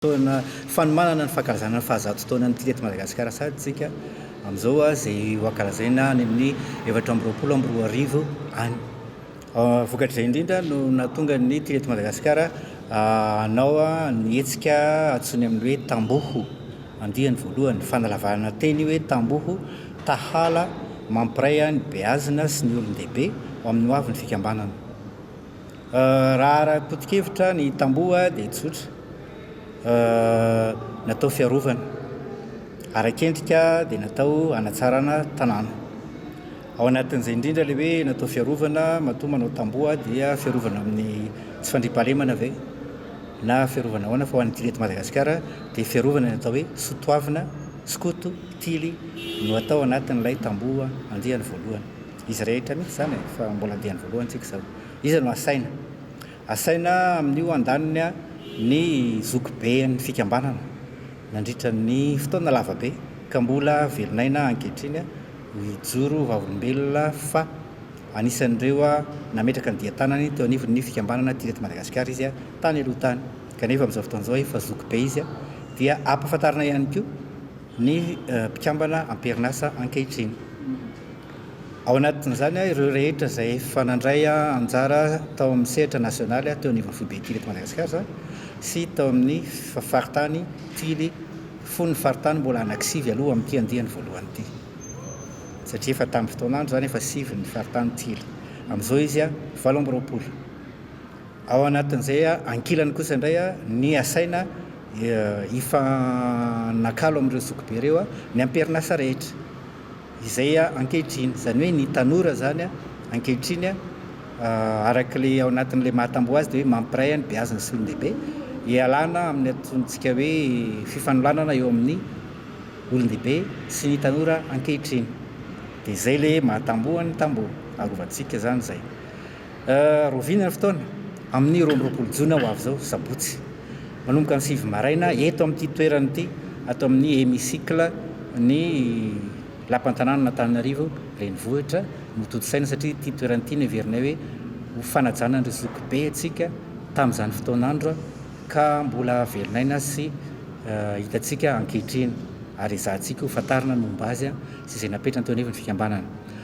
Taona fanomanana ny fankalazana ny fahazato taona ny tilety Madagasikara sady tsika amin'izao izay hoankalazaina any amin'ny 2024 any. Vokatr'izay indrindra no nahatonga ny tilety Madagasikara hanao nihetsika antsoiny amin'ny hoe tamboho andihany voalohany fanalavana teny hoe tamboho tahala mampiray ny beazina sy ny olon-dehibe amin'ny hoavy ny fikambanana. Raha ara-potikevitra ny tamboho dia tsotra. Natao fiarovana, ara-kendrika dia natao hanatsarana tanàna. Ao anatin'izay indrindra ilay hoe natao fiarovana, matoa manao tamboho dia fiarovana amin'ny tsy fandriampahalemana ve na fiarovana ahoana fa ho an'ny tilety Madagasikara dia fiarovana natao hoe sotoavina, skoto, tily no atao anatin'ilay tamboho andihany voalohany. Izy rehetra mihitsy zany fa mbola andihany voalohany tsika izao. Izy no asaina amin'io andaniny ny zokibe ny fikambanana nandritra ny fotoana lavabe ka mbola velon'aina ankehitriny hijoro vavolombelona fa anisan'ireo nametraka ny diatanany teo anivon'ny fikambanana tilety Madagasikara izy tany aloha tany kanefa amin'izao fotoan'izao efa zokibe izy dia ampahafantarina ihany koa ny mpikambana amperinasa ankehitriny. Ao anatin'izany ireo rehetra izay efa nandray anjara tao amin'ny sehatra nasionaly teo anivon'ny foibe tilety Madagasikara sy tao amin'ny faritany tily fon'ny faritany mbola anankisivy aloha amin'ity andihany voalohany ity satria efa tamin'ny fotoanandro zany efa sivy ny faritany tily. Amin'izao izy 2020. Ao anatin'izay ankilany kosa indray ny asaina ifanakalo amin'ireo zokibe ireo ny amperinasa rehetra izay ankehitriny, izany hoe ny tanora zany ankehitriny arak'ilay ao anatin'ilay mahatamboho azy dia hoe mampiray ny beazina sy olon-dehibe hialana amin'ny atontsika hoe fifanolanana eo amin'ny olon-dehibe sy ny tanora ankehitriny. Dia izay ilay mahatamboho ny tamboho arovantsika zany izay. Roviana ny fotoana amin'ny 20 jona ho avy izao sabotsy manomboka ny 9 maraina eto amin'ity toerana ity atao amin'ny hémicycle ny lapan-tanàna Antananarivo renivohitra no toto-saina satria ity toerana ity neverinay hoe ho fanajana ny zokibe atsika tamin'izany fotoanandro ka mbola velon'aina sy hitantsika ankehitriny ary izahantsika ho fantarina momba azy sy izay napetrany teo anivon'ny fikambanana.